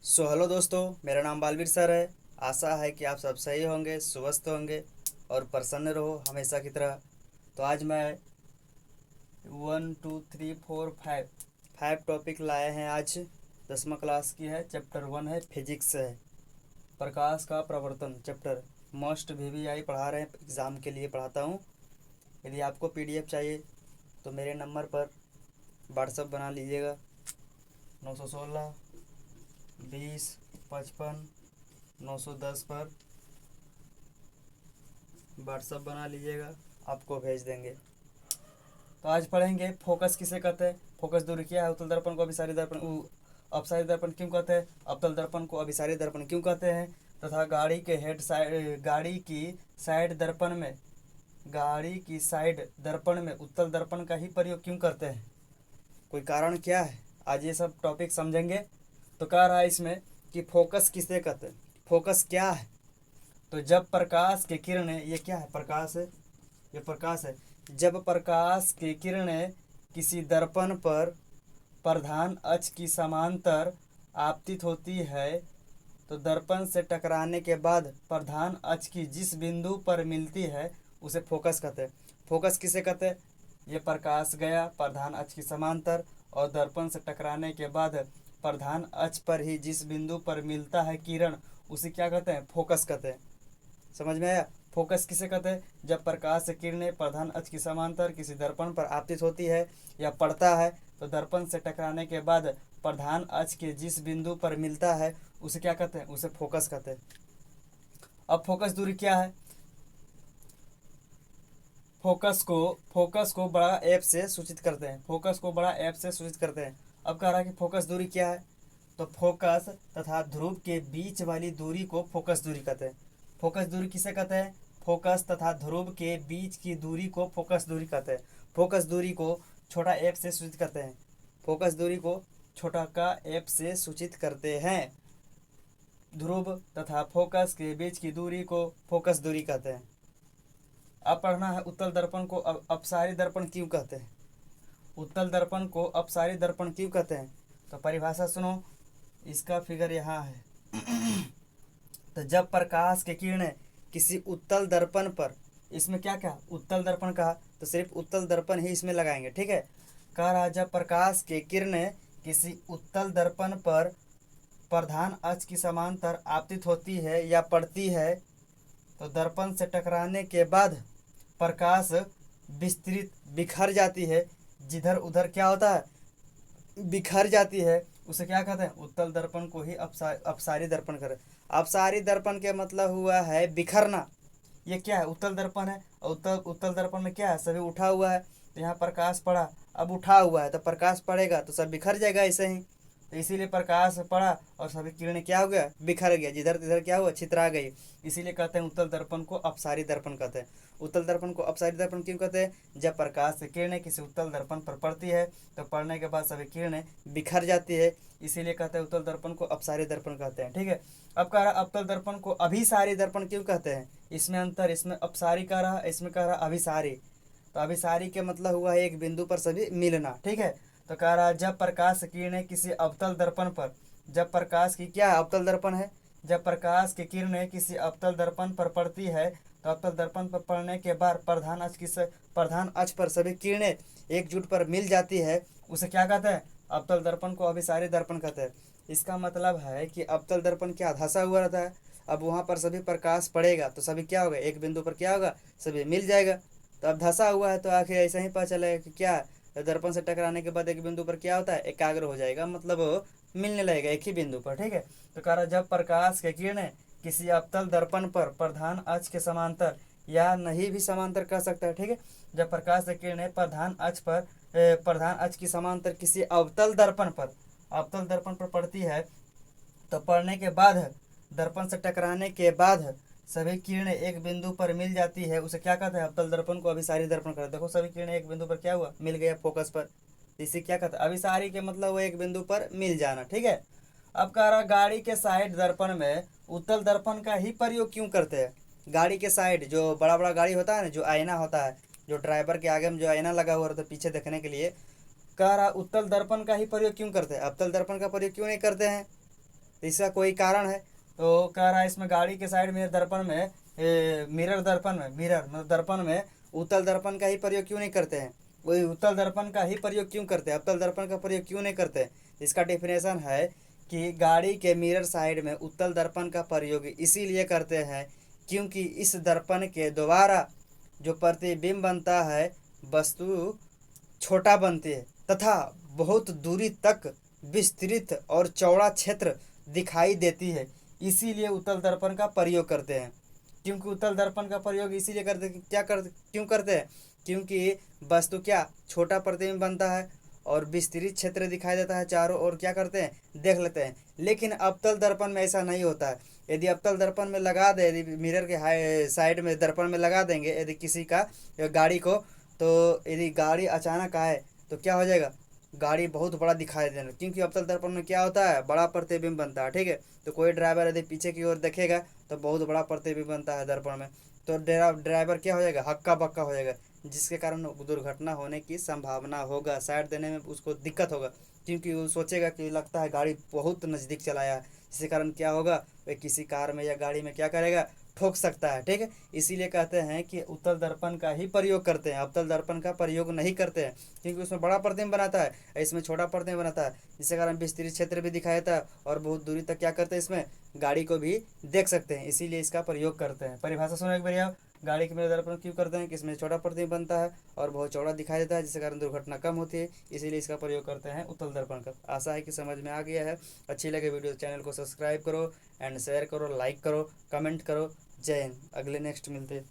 Hello दोस्तों, मेरा नाम बालवीर सर है। आशा है कि आप सब सही होंगे, स्वस्थ होंगे और प्रसन्न रहो हमेशा की तरह। तो आज मैं 1 2 3 4 5 टॉपिक लाए हैं। आज 10वीं क्लास की है, चैप्टर 1 है, फिजिक्स है। प्रकाश का प्रवर्तन चैप्टर मस्ट VVI पढ़ा रहे हैं, एग्ज़ाम के लिए पढ़ाता हूँ। यदि आपको PDF चाहिए तो मेरे नंबर पर व्हाट्सअप बना लीजिएगा, 916 20 55 910 पर व्हाट्सअप बना लीजिएगा, आपको भेज देंगे। तो आज पढ़ेंगे फोकस किसे कहते हैं, फोकस दूरी क्या है, उत्तल दर्पण को अभिसारी दर्पण अपसारी दर्पण क्यों कहते हैं, अवतल दर्पण को अभिसारी दर्पण क्यों कहते हैं, तथा गाड़ी की साइड दर्पण में उत्तल दर्पण का ही प्रयोग क्यों करते हैं, कोई कारण क्या है। आज ये सब टॉपिक समझेंगे। तो कह रहा है इसमें कि फोकस किसे कहते हैं, फोकस क्या है। तो जब प्रकाश की किरणें, ये क्या है, प्रकाश है, ये प्रकाश है। जब प्रकाश की किरणें किसी दर्पण पर प्रधान अक्ष की समांतर आपतित होती है तो दर्पण से टकराने के बाद प्रधान अक्ष की जिस बिंदु पर मिलती है उसे फोकस कहते हैं। फोकस किसे कहते हैं, ये प्रकाश गया प्रधान अक्ष की समांतर और दर्पण से टकराने के बाद प्रधान अक्ष पर ही जिस बिंदु पर मिलता है किरण, उसे क्या कहते हैं, फोकस कहते हैं। समझ में आया। फोकस किसे कहते हैं, जब प्रकाश से किरणें प्रधान अक्ष की समांतर किसी दर्पण पर आपतित होती है या पड़ता है तो दर्पण से टकराने के बाद प्रधान अक्ष के जिस बिंदु पर मिलता है उसे क्या कहते हैं, उसे फोकस कहते हैं। अब फोकस दूरी क्या है, फोकस को बड़ा एफ से सूचित करते हैं, फोकस को बड़ा एफ से सूचित करते हैं। अब कह रहा है कि फोकस दूरी क्या है, तो फोकस तथा ध्रुव के बीच वाली दूरी को फोकस दूरी कहते हैं। फोकस दूरी किसे कहते हैं, फोकस तथा ध्रुव के बीच की दूरी को फोकस दूरी कहते हैं। फोकस दूरी को छोटा एफ से सूचित करते हैं, फोकस दूरी को छोटा का एफ से सूचित करते हैं। ध्रुव तथा फोकस के बीच की दूरी को फोकस दूरी कहते हैं। अब पढ़ना है उत्तल दर्पण को अपसारी दर्पण क्यों कहते हैं, उत्तल दर्पण को अपसारी दर्पण क्यों कहते हैं। तो परिभाषा सुनो, इसका फिगर यहाँ है। तो जब प्रकाश की किरणें किसी उत्तल दर्पण पर, इसमें क्या क्या उत्तल दर्पण कहा तो सिर्फ उत्तल दर्पण ही इसमें लगाएंगे, ठीक है। कह रहा जब प्रकाश की किरणें किसी उत्तल दर्पण पर प्रधान अक्ष की समांतर आपतित होती है या पड़ती है तो दर्पण से टकराने के बाद प्रकाश विस्तृत बिखर जाती है, जिधर उधर क्या होता है, बिखर जाती है, उसे क्या कहते हैं, उत्तल दर्पण को ही अपसारी दर्पण करें। अपसारी दर्पण के मतलब हुआ है बिखरना। ये क्या है, उत्तल दर्पण है और उत्तल दर्पण में क्या है, सभी उठा हुआ है। तो यहाँ प्रकाश पड़ा, अब उठा हुआ है तो प्रकाश पड़ेगा तो सब बिखर जाएगा ऐसे ही। तो इसीलिए प्रकाश पड़ा और सभी किरणें क्या हो गया, बिखर गया, जिधर तिधर क्या हुआ, छितरा गई। इसीलिए कहते हैं उत्तल दर्पण को अपसारी दर्पण कहते हैं। उत्तल दर्पण को अपसारी दर्पण क्यों कहते हैं, जब प्रकाश से किरणें किसी उत्तल दर्पण पर पड़ती है तो पड़ने के बाद सभी किरणें बिखर जाती है, इसीलिए कहते हैं उत्तल दर्पण को अपसारी दर्पण कहते हैं, ठीक है। अब कह रहा अवतल दर्पण को अभिसारी दर्पण क्यों कहते हैं, इसमें अंतर, इसमें अपसारी कह रहा, इसमें कह रहा अभिसारी। तो अभिसारी के मतलब हुआ है एक बिंदु पर सभी मिलना, ठीक है। तो कह रहा जब प्रकाश की किरणें किसी अवतल दर्पण पर, जब प्रकाश की क्या अवतल दर्पण है, जब प्रकाश की किरणें किसी अवतल दर्पण पर पड़ती है तो अवतल दर्पण पर पड़ने के बाद प्रधान अक्ष पर सभी किरणें एकजुट पर मिल जाती है, उसे क्या कहते हैं, अवतल दर्पण को अभिसारी दर्पण कहते हैं। इसका मतलब है कि अवतल दर्पण क्या धंसा हुआ रहता है, अब वहाँ पर सभी प्रकाश पड़ेगा तो सभी क्या होगा, एक बिंदु पर क्या होगा, सभी मिल जाएगा। तो अब धंसा हुआ है तो आखिर ऐसा ही पता चलेगा कि क्या दर्पण से टकराने के बाद एक बिंदु पर क्या होता है, एकाग्र हो जाएगा, मतलब मिलने लगेगा एक ही बिंदु पर, ठीक है। तो कह रहा जब प्रकाश की किरणें किसी अवतल दर्पण पर प्रधान अक्ष के समांतर या नहीं भी समांतर कह सकता है, ठीक है। जब प्रकाश की किरणें प्रधान अक्ष की समांतर किसी अवतल दर्पण पर पड़ती है तो पड़ने के बाद दर्पण से टकराने के बाद सभी किरणें एक बिंदु पर मिल जाती है, उसे क्या कहते हैं, अवतल दर्पण को अभिसारी दर्पण कहते हैं। देखो सभी किरणें एक बिंदु पर क्या हुआ, मिल गया फोकस पर, इसे क्या कहते हैं, अभिसारी के मतलब वो एक बिंदु पर मिल जाना, ठीक है। अब कह रहा गाड़ी के साइड दर्पण में उत्तल दर्पण का ही प्रयोग क्यों करते हैं। गाड़ी के साइड जो बड़ा बड़ा गाड़ी होता है ना, जो आईना होता है, जो ड्राइवर के आगे में जो आईना लगा हुआ रहता है पीछे देखने के लिए, कह रहा उत्तल दर्पण का ही प्रयोग क्यों करते हैं, अवतल दर्पण का प्रयोग क्यों नहीं करते हैं। तो इसका कोई कारण है। तो कह रहा है इसमें गाड़ी के साइड में दर्पण में मिरर दर्पण में, मिरर मतलब दर्पण में उत्तल दर्पण का ही प्रयोग क्यों नहीं करते हैं, वही उत्तल दर्पण का ही प्रयोग क्यों करते हैं, अवतल दर्पण का प्रयोग क्यों नहीं करते हैं। इसका डेफिनेशन है कि गाड़ी के मिरर साइड में उत्तल दर्पण का प्रयोग इसीलिए करते हैं क्योंकि इस दर्पण के द्वारा जो प्रतिबिंब बनता है वस्तु छोटा बनती है तथा बहुत दूरी तक विस्तृत और चौड़ा क्षेत्र दिखाई देती है, इसीलिए उत्तल दर्पण का प्रयोग करते हैं। क्योंकि उत्तल दर्पण का प्रयोग इसीलिए करते क्यों करते हैं, क्योंकि वस्तु क्या छोटा प्रतिबिंब बनता है और विस्तृत क्षेत्र दिखाई देता है चारों ओर, क्या करते हैं देख लेते हैं। लेकिन अवतल दर्पण में ऐसा नहीं होता है। यदि अवतल दर्पण में लगा दे, यदि मिरर के हाई साइड में दर्पण में लगा देंगे यदि किसी का गाड़ी को, तो यदि गाड़ी अचानक आए तो क्या हो जाएगा, गाड़ी बहुत बड़ा दिखाई देना, क्योंकि अवतल दर्पण में क्या होता है बड़ा प्रतिबिंब बनता है। ठीक है, तो कोई ड्राइवर यदि पीछे की ओर देखेगा तो बहुत बड़ा प्रतिबिंब बनता है दर्पण में, तो ड्राइवर क्या हो जाएगा, हक्का बक्का हो जाएगा, जिसके कारण दुर्घटना होने की संभावना होगा, साइड देने में उसको दिक्कत होगा, क्योंकि वो सोचेगा कि लगता है गाड़ी बहुत नज़दीक चलाया है, जिसके कारण क्या होगा वह किसी कार में या गाड़ी में क्या करेगा, ठोक सकता है। ठीक है, इसीलिए कहते हैं कि उत्तल दर्पण का ही प्रयोग करते हैं, अवतल दर्पण का प्रयोग नहीं करते हैं, क्योंकि उसमें बड़ा प्रतिबिंब बनाता है, इसमें छोटा प्रतिबिंब बनाता है, जिसके कारण विस्तृत क्षेत्र भी दिखाई देता है और बहुत दूरी तक क्या करते हैं इसमें गाड़ी को भी देख सकते हैं, इसीलिए इसका प्रयोग करते हैं। परिभाषा सुनो एक बार आप, गाड़ी के में दर्पण क्यों करते हैं कि इसमें छोटा प्रतिबिंब बनता है और बहुत चौड़ा दिखाई देता है, जिसके कारण दुर्घटना कम होती है, इसीलिए इसका प्रयोग करते हैं उत्तल दर्पण का। आशा है कि समझ में आ गया है। अच्छी लगे वीडियो चैनल को सब्सक्राइब करो एंड शेयर करो, लाइक करो, कमेंट करो। जय हिंद। अगले नेक्स्ट मिलते हैं।